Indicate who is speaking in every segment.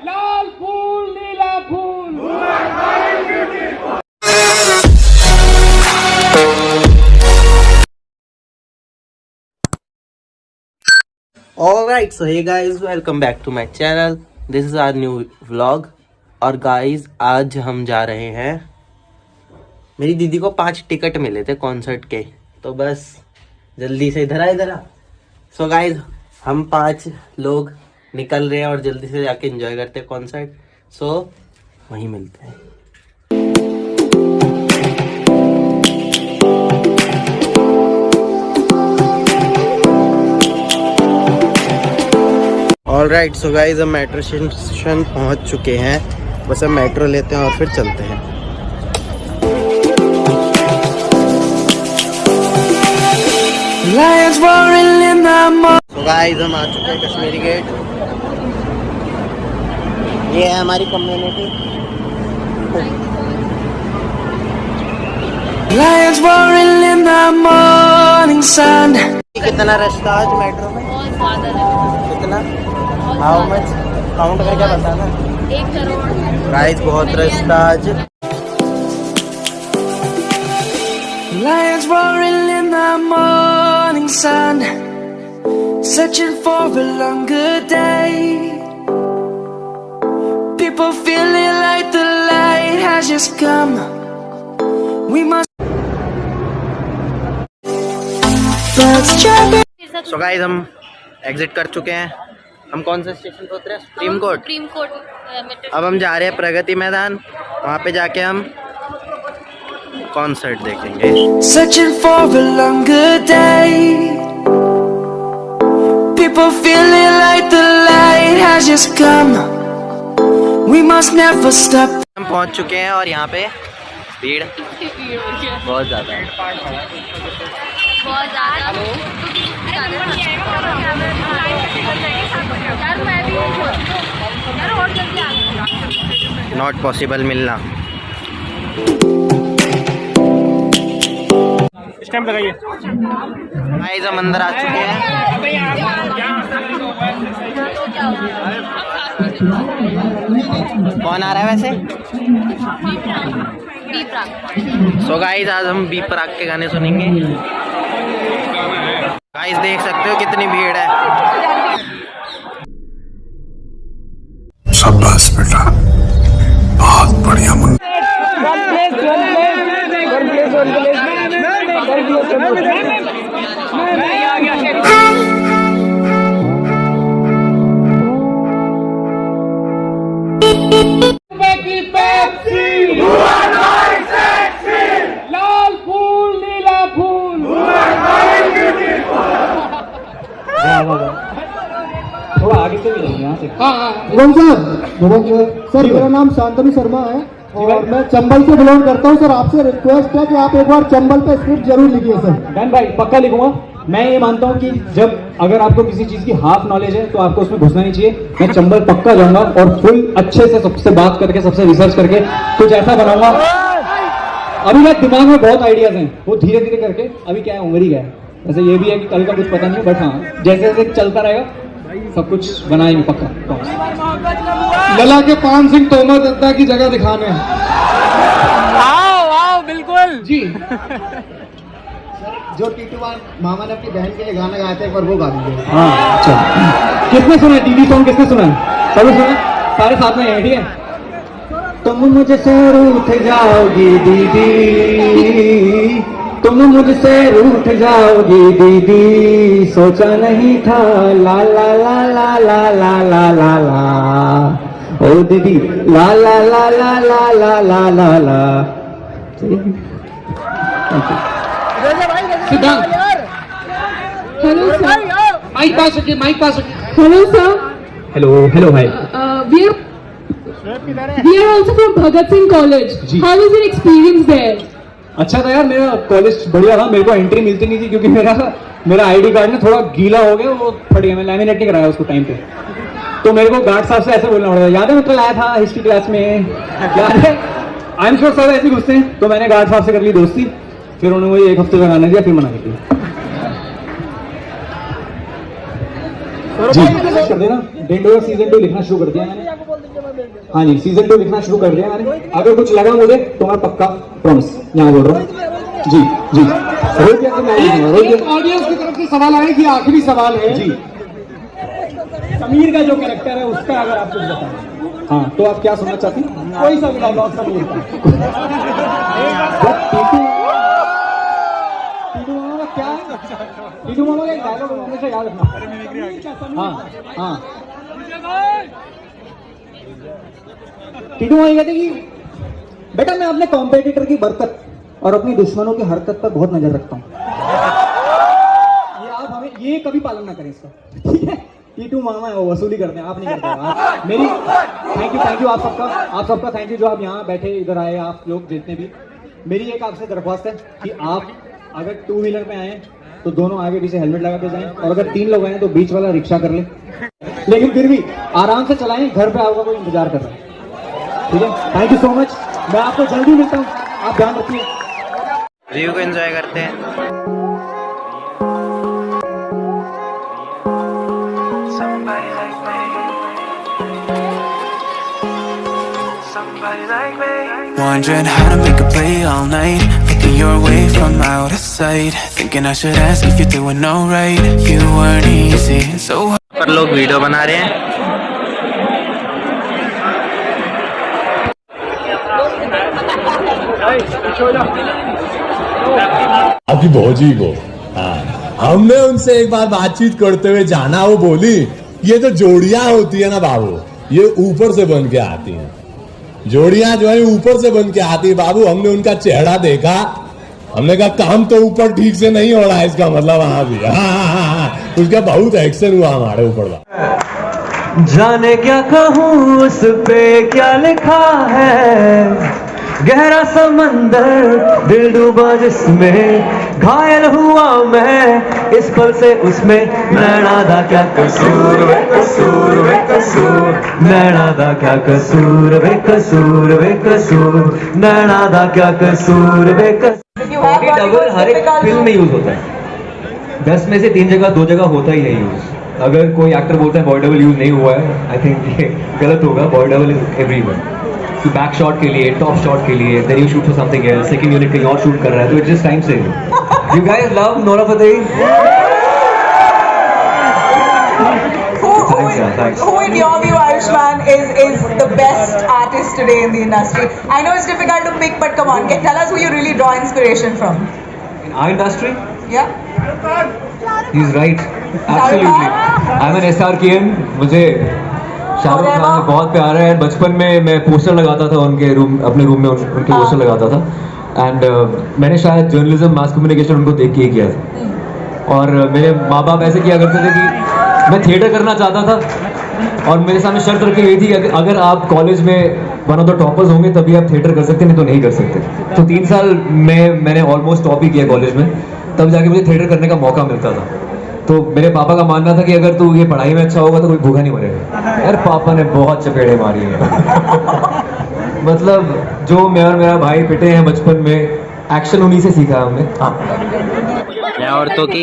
Speaker 1: Lal fool Neela fool.
Speaker 2: Alright, so hey guys, welcome back to my channel. This is our new vlog. और guys, आज हम जा रहे हैं, मेरी दीदी को 5 टिकट मिले थे कॉन्सर्ट के, तो बस जल्दी से इधर आ। सो गाइज, हम 5 लोग निकल रहे हैं और जल्दी से जाके एंजॉय करते हैं कॉन्सर्ट। सो वहीं मिलते हैं। ऑलराइट, सो गाइज, हम मेट्रो स्टेशन पहुंच चुके हैं। बस हम मेट्रो लेते हैं और फिर चलते हैं। सो गाइज, हम आ चुके हैं कश्मीरी गेट। ये है हमारी कम्युनिटी। कितना रश था आज मेट्रो में? कितना? How much? काउंट करके बताना।
Speaker 3: 1 करोड़।
Speaker 2: गाइस, बहुत रश था आज। Lions roaring in the morning sun, searching for a longer day. People feeling like the light has just come. We must. So guys, हम एग्जिट कर चुके हैं। हम कौन सा स्टेशन पे उतरे? Supreme court. अब हम जा रहे हैं प्रगति मैदान। वहाँ पे जाके हम कॉन्सर्ट देखेंगे। Searching for a longer day. People feeling like the light has just come. We must never stop. हम पहुँच चुके हैं और यहाँ पे भीड़ बहुत ज़्यादा है। नॉट पॉसिबल मिलना।
Speaker 1: स्टैम्प लगाइए।
Speaker 2: गाइस, हम अंदर आ चुके हैं। कौन आ रहा है वैसे? सो गाइस, आज हम बी प्राक के गाने सुनेंगे। गाइस, देख सकते हो कितनी भीड़ है।
Speaker 4: शाबाश बेटा, बहुत बढ़िया मुन्ना।
Speaker 1: लाल फूल नीला फूल।
Speaker 5: थोड़ा आगे से भी जाइए यहाँ से।
Speaker 6: सर, मेरा नाम शांतनु शर्मा है और मैं चंबल से बिलोंग करता हूँ। सर, आपसे रिक्वेस्ट है कि आप एक बार चंबल पे स्क्रिप्ट जरूर लिखिए। सर
Speaker 5: डन भाई, पक्का लिखूंगा। मैं ये मानता हूँ कि अगर आपको किसी चीज की हाफ नॉलेज है तो आपको उसमें घुसना नहीं चाहिए। मैं चंबल पक्का जाऊंगा और फुल अच्छे से सबसे बात करके, सबसे रिसर्च करके कुछ ऐसा बनाऊंगा। अभी मेरे दिमाग में बहुत आइडियाज हैं, वो धीरे धीरे करके, अभी क्या है, उम्र ही क्या है। वैसे ये भी है कि कल का कुछ पता नहीं, बट हाँ, जैसे जैसे चलता रहेगा सब कुछ बनाएंगे पक्का।
Speaker 6: लला के 5 सिंह तोमर दत्ता की जगह दिखाने।
Speaker 1: आओ बिल्कुल
Speaker 6: जी। जो टीटू मामा ने अपनी बहन के लिए गाना गाया था, एक बार वो गा दीजिए।
Speaker 5: हाँ, अच्छा। किसने सुना है दीदी सॉन्ग? किसने सुना है? सभी सुना? सारे साथ में हैं, ठीक है। तुम मुझसे रूठ जाओगी दीदी, तुम मुझसे रूठ जाओगी दीदी, सोचा नहीं था, ला ला ला ला ला ला ला ला ला, ओ दीदी, ला ला ला ला ला ला ला ला ला।
Speaker 7: Hello sir.
Speaker 6: माइक पास रखिए, माइक पास रखिए।
Speaker 7: Hello sir.
Speaker 5: हेलो हेलो भाई।
Speaker 7: We are also from Bhagat Singh College.
Speaker 5: जी।
Speaker 7: How was your experience there?
Speaker 5: अच्छा था यार, मेरा कॉलेज बढ़िया था। मेरे को एंट्री मिलती नहीं थी क्योंकि मेरा आईडी कार्ड ना थोड़ा गीला हो गया, वो फट गया। मैं लैमिनेट नहीं कराया उसको टाइम पे, तो मेरे को गार्ड साहब से ऐसे बोलना पड़ा था। याद है मैं कल आया था हिस्ट्री क्लास में, याद है? आई एम श्योर सब ऐसे घुसते हैं। तो मैंने गार्ड साहब से कर ली दोस्ती, फिर उन्होंने मुझे 1 हफ्ते का गाना दिया, फिर मना कर दिया। जी कर देना। डेंडोरा सीजन 2 लिखना शुरू कर दिया मैंने। हाँ जी, सीजन 2 लिखना शुरू कर दिया मैंने। अगर कुछ लगा मुझे तो मैं पक्का प्रॉमिस यहाँ बोल रहा हूँ। जी जी रोहित यार मैं लिखूंगा। रोहित
Speaker 6: ऑडियंस की तरफ से सवाल आए कि आखिरी सवाल है
Speaker 5: जी,
Speaker 6: समीर का जो कैरेक्टर है उसका अगर आप कुछ बताएं।
Speaker 5: हाँ तो आप क्या सुनना चाहती हैं?
Speaker 6: कोई सा भी डायलॉग समीर का।
Speaker 5: टीटू मामा का क्या है? टीटू मामा का एक डायलॉग हमेशा याद रखना। हाँ हाँ, टीटू मामा कहते कि बेटा मैं अपने कॉम्पिटिटर की बरकत और अपनी दुश्मनों की हरकत पर बहुत नजर रखता हूँ। ये आप हमें ये कभी पालन ना करें इसका, ठीक है? टीटू मामा है, वो वसूली करते हैं, आप नहीं करते। आप मेरी थैंक यू आप सबका थैंक यू जो आप यहाँ बैठे इधर आए, आप लोग जितने भी। मेरी एक आपसे दरख्वास्त है कि आप अगर 2 व्हीलर पे आए तो दोनों आगे पीछे हेलमेट लगा के जाएं, और अगर 3 लोग आए तो बीच वाला रिक्शा कर ले, लेकिन फिर भी आराम से चलाएं, घर पे आपका कोई इंतजार कर रहा है, ठीक है? थैंक यू सो मच, मैं आपको जल्दी मिलता हूँ, आप ध्यान रखिए।
Speaker 2: रिव्यू को एंजॉय करते हैं।
Speaker 3: Wondering how to make a play all night, looking your way from out of sight, thinking I should ask if you're doing alright. You weren't easy, so
Speaker 2: पर लोग वीडियो बना रहे हैं।
Speaker 8: आपकी भौजी को हमने उनसे एक बार बातचीत करते हुए जाना, वो बोली ये जो जोड़ियां होती है ना बाबू, ये ऊपर से बन के आती हैं। जोड़ियां जो है ऊपर से बन के आती है बाबू। हमने उनका चेहरा देखा, हमने कहा काम तो ऊपर ठीक से नहीं हो रहा है, इसका मतलब वहां भी उसका बहुत एक्शन हुआ हमारे ऊपर।
Speaker 5: जाने क्या कहूँ उस पे क्या लिखा है, गहरा समंदर दिल डूबा जिसमें, घायल हुआ मैं इस पल से उसमें, नैना दा क्या कसूर वे कसूर वे कसूर, नैना दा क्या कसूर वे कसूर वे कसूर, नैना दा क्या कसूर वे कसूर। बॉडी डबल हर एक फिल्म में यूज होता है, 10 में से 3 जगह 2 जगह होता ही है यूज। अगर कोई एक्टर बोलता है बॉडी डबल यूज नहीं हुआ है, आई थिंक ये गलत होगा। Body double is everywhere. तो बैक शॉट के लिए, टॉप शॉट के लिए, then you shoot for something else, second unit कहीं और शूट कर रहा है, तो it's just time saving. You guys love Nora Fatehi?
Speaker 9: Who in your view, Ayushman, is the best artist today in the industry? I know it's difficult to pick, but come on, tell us who you really draw inspiration from.
Speaker 5: In our industry?
Speaker 9: Yeah.
Speaker 5: He's right. Absolutely. I'm an SRKN. मुझे शाहरुख खान बहुत प्यार है। बचपन में मैं poster लगाता था उनके रूम, अपने रूम में उनके पोस्टर लगाता था। एंड मैंने शायद जर्नलिज्म, मास कम्युनिकेशन उनको देख के ही किया था। और मेरे माँ बाप ऐसे किया करते थे कि मैं थिएटर करना चाहता था, और मेरे सामने शर्त रखी गई थी कि अगर आप कॉलेज में वन ऑफ द टॉपर्स होंगे तभी आप थिएटर कर सकते, नहीं तो नहीं कर सकते। तो 3 साल में मैंने ऑलमोस्ट टॉप ही किया कॉलेज में, तब जाके मुझे थिएटर करने का मौका मिलता था। तो मेरे पापा का मानना था कि अगर तू ये पढ़ाई में अच्छा होगा तो कोई भूखा नहीं मरेगा। यार पापा ने बहुत चपेड़े मारी हैं। मतलब जो मैं और मेरा भाई पिटे हैं बचपन में, एक्शन उन्हीं से सीखा हमने।
Speaker 2: औरतों की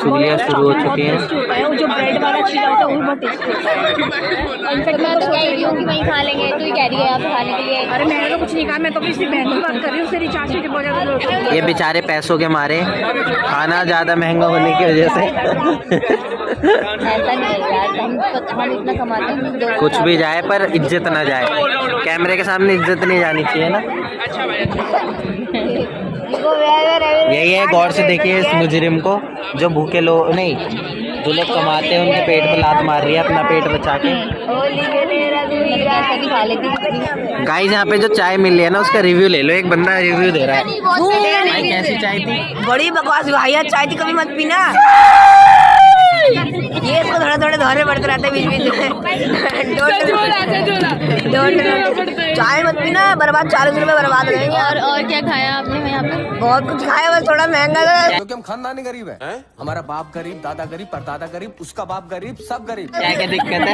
Speaker 2: चुगलियाँ शुरू हो चुकी हैं।
Speaker 10: जो ब्रेड वाला चीज़ होता है वो बहुत टेस्टी होता है। इनफैक्ट मैं तो कह रही हूँ कि वहीं खा लेंगे, तो ही कह रही है आप खाने के लिए। अरे मैंने तो कुछ नहीं कहा, मैं तो अपनी बहन की बात कर रही हूँ, उससे रिचार्ज की बहुत ज़्यादा।
Speaker 2: ये बेचारे पैसों के मारे, खाना ज़्यादा महंगा होने की वजह से
Speaker 10: ऐसा नहीं है यार, हम इतना कमाते हैं।
Speaker 2: कुछ भी जाए पर इज्जत ना जाए, कैमरे के सामने इज्जत नहीं जानी चाहिए ना। यही है, गौर से देखिए इस मुजरिम को, जो भूखे लोग नहीं, जो लोग कमाते हैं उनके पेट पर लात मार रही है अपना पेट बचा के। गाइस यहाँ पे जो चाय मिल रही है ना, उसका रिव्यू ले लो। एक बंदा रिव्यू दे रहा है। कैसी चाय थी?
Speaker 10: बड़ी बकवास भैया, चाय थी, कभी मत पीना। ये इसको थोड़े थोड़े धोने पड़ते रहते बीच बीच में। चाय मत पीना, बर्बाद 40 रुपए बर्बाद हो जाएंगे। और क्या खाया आपने यहाँ पे? बहुत कुछ खाया, बस थोड़ा महंगा था
Speaker 11: क्योंकि हम खानदानी गरीब है। हमारा बाप गरीब, दादा गरीब, परदादा गरीब, उसका बाप गरीब, सब गरीब।
Speaker 2: क्या क्या दिक्कत है?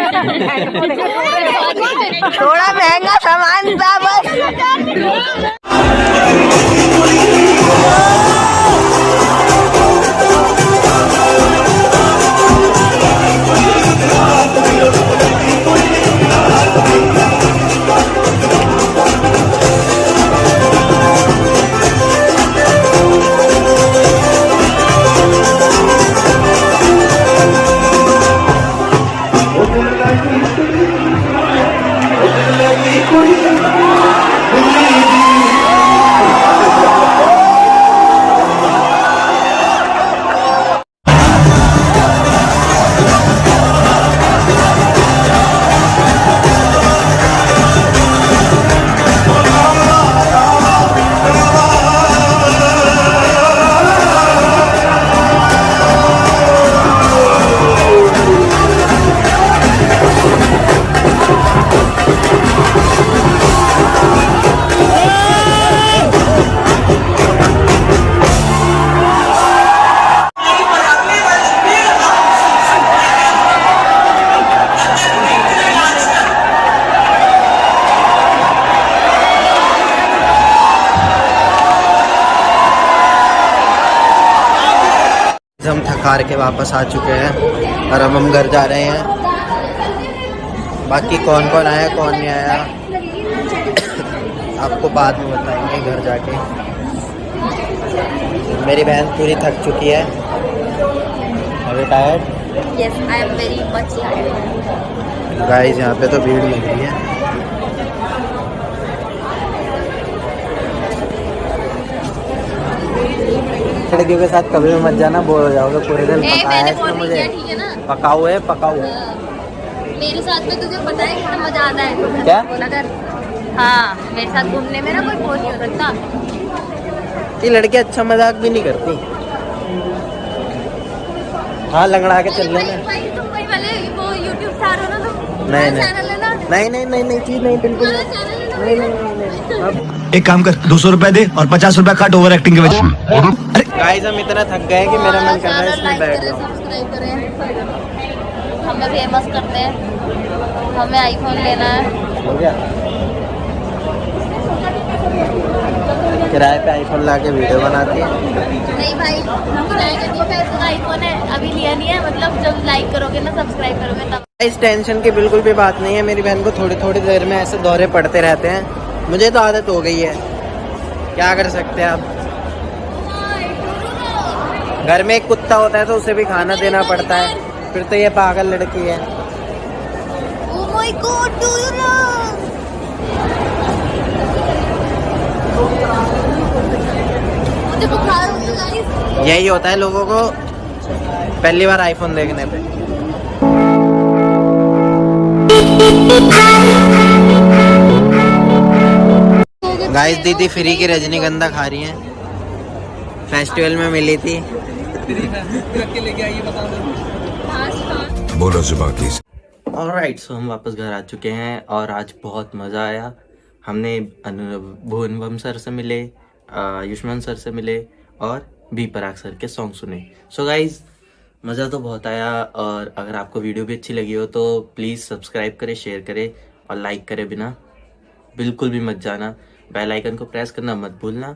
Speaker 10: थोड़ा महंगा सामान था बस।
Speaker 2: हार के वापस आ चुके हैं और अब हम घर जा रहे हैं। बाकी कौन कौन आया कौन नहीं आया आपको बाद में बताएंगे घर जाके। मेरी बहन पूरी थक चुकी है। अभी tired?
Speaker 10: Yes, I am very much tired.
Speaker 2: Guys यहाँ पे तो भीड़ लग रही है। लड़कियों के साथ कभी भी मत जाना, बोर हो जाओगे पूरे दिन। पकाया है इसने मुझे,
Speaker 10: ठीक है ना?
Speaker 2: पकाओ है पकाओ।
Speaker 10: मेरे साथ में तुझे पता है कितना मजा आता है।
Speaker 2: क्या?
Speaker 10: अगर हाँ मेरे साथ घूमने में ना कोई बोर नहीं हो सकता।
Speaker 2: ये लड़की अच्छा मजाक भी नहीं करती। हाँ लंगड़ा के चल लेना।
Speaker 10: भाई तुम वही वाले वो YouTube स्टार हो ना तुम?
Speaker 2: नहीं नहीं
Speaker 10: चैनल है ना?
Speaker 2: नहीं चीज नहीं बिल्कुल
Speaker 10: तुम्हारा चैनल है ना?
Speaker 2: नहीं। अब
Speaker 11: एक काम कर 200 रुपए दे और 50 रुपए काट ओवर एक्टिंग के वजह। अरे
Speaker 2: गाइस हम इतना थक गए कि मेरा मन कर रहा है इसमें बैठ जाओ।
Speaker 10: सब्सक्राइब करें, हमें फेमस करते हैं, हमें आईफोन लेना है।
Speaker 2: हो गया किराए पे आईफोन ला के वीडियो बनाती है।
Speaker 10: नहीं भाई किराए का नहीं, पैसे का आईफोन है, अभी लिया नहीं है। मतलब जब लाइक करोगे ना सब्सक्राइब करोगे तब।
Speaker 2: इस टेंशन की बिल्कुल भी बात नहीं है। मेरी बहन को थोड़ी थोड़ी देर में ऐसे दौरे पड़ते रहते हैं। मुझे तो आदत हो गई है, क्या कर सकते हैं आप। घर में एक कुत्ता होता है तो उसे भी खाना देना पड़ता है, फिर तो ये पागल लड़की है।
Speaker 10: Oh my God, do you know? मुझे बुखार हो गया गाइस।
Speaker 2: यही होता है लोगों को पहली बार आईफोन देखने पे। गाइस दीदी फ्री की रजनीगंधा खा रही हैं, फेस्टिवल में मिली थी।
Speaker 4: बोलो जुबान की।
Speaker 2: ऑलराइट सो हम वापस घर आ चुके हैं और आज बहुत मज़ा आया। हमने भुवन सर से मिले, आयुष्मान सर से मिले और बी पराग सर के सॉन्ग सुने। सो गाइज मज़ा तो बहुत आया। और अगर आपको वीडियो भी अच्छी लगी हो तो प्लीज़ सब्सक्राइब करें, शेयर करें और लाइक करे बिना बिल्कुल भी मत जाना। बेल आइकन को प्रेस करना मत भूलना।